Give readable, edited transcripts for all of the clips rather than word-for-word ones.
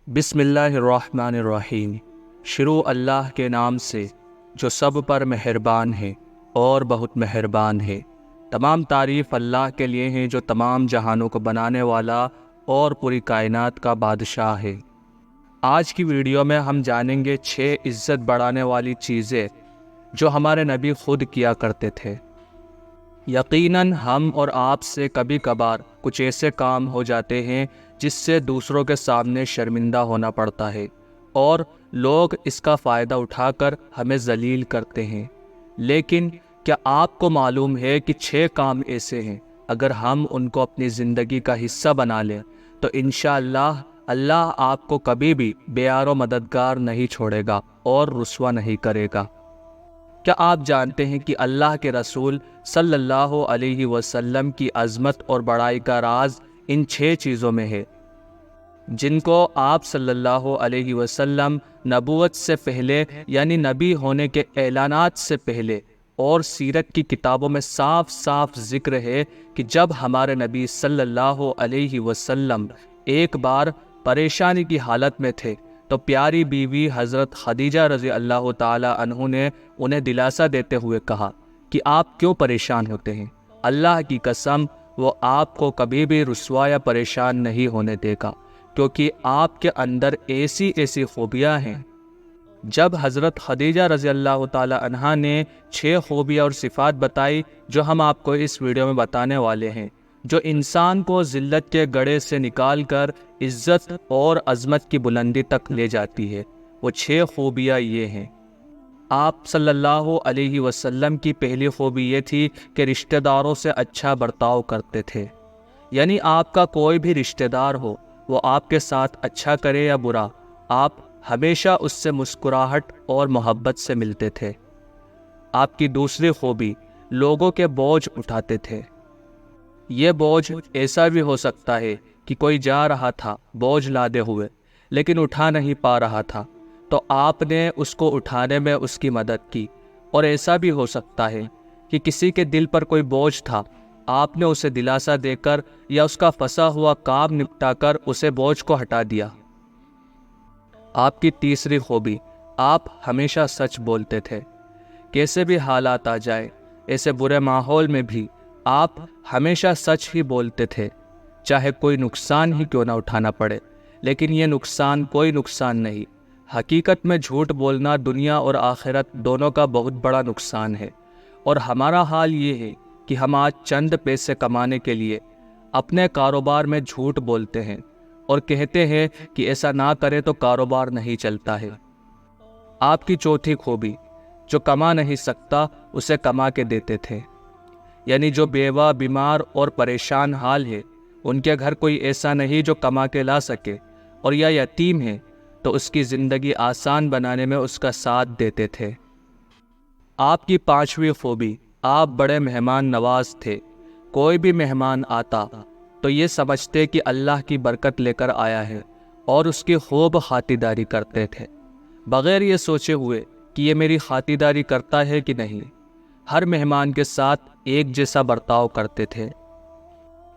بسم اللہ الرحمن الرحیم۔ شروع اللہ کے نام سے جو سب پر مہربان ہے اور بہت مہربان ہے۔ تمام تعریف اللہ کے لیے ہیں جو تمام جہانوں کو بنانے والا اور پوری کائنات کا بادشاہ ہے۔ آج کی ویڈیو میں ہم جانیں گے 6 عزت بڑھانے والی چیزیں جو ہمارے نبی خود کیا کرتے تھے۔ یقیناً ہم اور آپ سے کبھی کبھار کچھ ایسے کام ہو جاتے ہیں جس سے دوسروں کے سامنے شرمندہ ہونا پڑتا ہے اور لوگ اس کا فائدہ اٹھا کر ہمیں ذلیل کرتے ہیں، لیکن کیا آپ کو معلوم ہے کہ 6 کام ایسے ہیں اگر ہم ان کو اپنی زندگی کا حصہ بنا لیں تو انشاءاللہ اللہ آپ کو کبھی بھی بے یار و مددگار نہیں چھوڑے گا اور رسوا نہیں کرے گا۔ کیا آپ جانتے ہیں کہ اللہ کے رسول صلی اللہ علیہ وسلم کی عظمت اور بڑائی کا راز ان 6 چیزوں میں ہے، جن کو آپ صلی اللہ علیہ وسلم نبوت سے پہلے یعنی نبی ہونے کے اعلانات سے پہلے اور سیرت کی کتابوں میں صاف صاف ذکر ہے کہ جب ہمارے نبی صلی اللہ علیہ وسلم ایک بار پریشانی کی حالت میں تھے تو پیاری بیوی حضرت خدیجہ رضی اللہ تعالی عنہ نے انہیں دلاسا دیتے ہوئے کہا کہ آپ کیوں پریشان ہوتے ہیں؟ اللہ کی قسم وہ آپ کو کبھی بھی رسوا یا پریشان نہیں ہونے دے گا، کیونکہ آپ کے اندر ایسی خوبیاں ہیں۔ جب حضرت خدیجہ رضی اللہ تعالی عنہا نے 6 خوبیاں اور صفات بتائی جو ہم آپ کو اس ویڈیو میں بتانے والے ہیں، جو انسان کو ذلت کے گڑھے سے نکال کر عزت اور عظمت کی بلندی تک لے جاتی ہے، وہ 6 خوبیاں یہ ہیں۔ آپ صلی اللہ علیہ وسلم کی پہلی خوبی یہ تھی کہ رشتہ داروں سے اچھا برتاؤ کرتے تھے، یعنی آپ کا کوئی بھی رشتہ دار ہو، وہ آپ کے ساتھ اچھا کرے یا برا، آپ ہمیشہ اس سے مسکراہٹ اور محبت سے ملتے تھے۔ آپ کی دوسری خوبی لوگوں کے بوجھ اٹھاتے تھے۔ یہ بوجھ ایسا بھی ہو سکتا ہے کہ کوئی جا رہا تھا بوجھ لادے ہوئے لیکن اٹھا نہیں پا رہا تھا تو آپ نے اس کو اٹھانے میں اس کی مدد کی، اور ایسا بھی ہو سکتا ہے کہ کسی کے دل پر کوئی بوجھ تھا، آپ نے اسے دلاسا دے کر یا اس کا پھنسا ہوا کام نپٹا کر اسے بوجھ کو ہٹا دیا۔ آپ کی تیسری خوبی، آپ ہمیشہ سچ بولتے تھے۔ کیسے بھی حالات آ جائے، ایسے برے ماحول میں بھی آپ ہمیشہ سچ ہی بولتے تھے، چاہے کوئی نقصان ہی کیوں نہ اٹھانا پڑے، لیکن یہ نقصان کوئی نقصان نہیں۔ حقیقت میں جھوٹ بولنا دنیا اور آخرت دونوں کا بہت بڑا نقصان ہے، اور ہمارا حال یہ ہے کہ ہم آج چند پیسے کمانے کے لیے اپنے کاروبار میں جھوٹ بولتے ہیں اور کہتے ہیں کہ ایسا نہ کرے تو کاروبار نہیں چلتا ہے۔ آپ کی چوتھی خوبی، جو کما نہیں سکتا اسے کما کے دیتے تھے، یعنی جو بیوہ، بیمار اور پریشان حال ہے، ان کے گھر کوئی ایسا نہیں جو کما کے لا سکے، اور یا یتیم ہے تو اس کی زندگی آسان بنانے میں اس کا ساتھ دیتے تھے۔ آپ کی 5ویں خوبی، آپ بڑے مہمان نواز تھے۔ کوئی بھی مہمان آتا تو یہ سمجھتے کہ اللہ کی برکت لے کر آیا ہے اور اس کی خوب خاطرداری کرتے تھے، بغیر یہ سوچے ہوئے کہ یہ میری خاطرداری کرتا ہے کہ نہیں۔ ہر مہمان کے ساتھ ایک جیسا برتاؤ کرتے تھے۔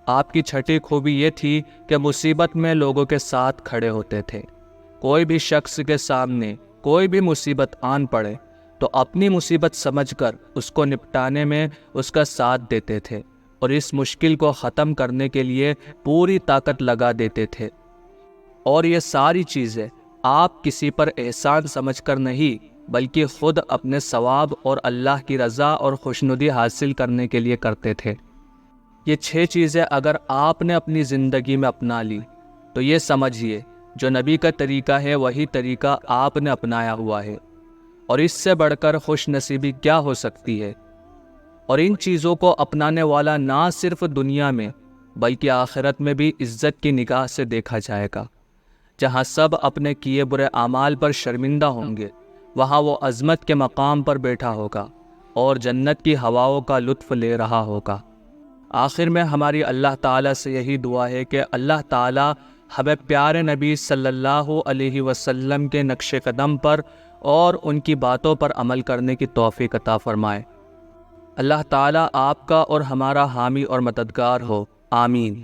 آپ کی 6ٹھی خوبی یہ تھی کہ مصیبت میں لوگوں کے ساتھ کھڑے ہوتے تھے۔ کوئی بھی شخص کے سامنے کوئی بھی مصیبت آن پڑے تو اپنی مصیبت سمجھ کر اس کو نپٹانے میں اس کا ساتھ دیتے تھے، اور اس مشکل کو ختم کرنے کے لیے پوری طاقت لگا دیتے تھے۔ اور یہ ساری چیزیں آپ کسی پر احسان سمجھ کر نہیں بلکہ خود اپنے ثواب اور اللہ کی رضا اور خوشنودی حاصل کرنے کے لیے کرتے تھے۔ یہ 6 چیزیں اگر آپ نے اپنی زندگی میں اپنا لی تو یہ سمجھیے جو نبی کا طریقہ ہے وہی طریقہ آپ نے اپنایا ہوا ہے، اور اس سے بڑھ کر خوش نصیبی کیا ہو سکتی ہے۔ اور ان چیزوں کو اپنانے والا نہ صرف دنیا میں بلکہ آخرت میں بھی عزت کی نگاہ سے دیکھا جائے گا۔ جہاں سب اپنے کیے برے اعمال پر شرمندہ ہوں گے، وہاں وہ عظمت کے مقام پر بیٹھا ہوگا اور جنت کی ہواؤں کا لطف لے رہا ہوگا۔ آخر میں ہماری اللہ تعالیٰ سے یہی دعا ہے کہ اللہ تعالیٰ ہمیں پیارے نبی صلی اللہ علیہ وسلم کے نقش قدم پر اور ان کی باتوں پر عمل کرنے کی توفیق عطا فرمائے۔ اللہ تعالیٰ آپ کا اور ہمارا حامی اور مددگار ہو، آمین۔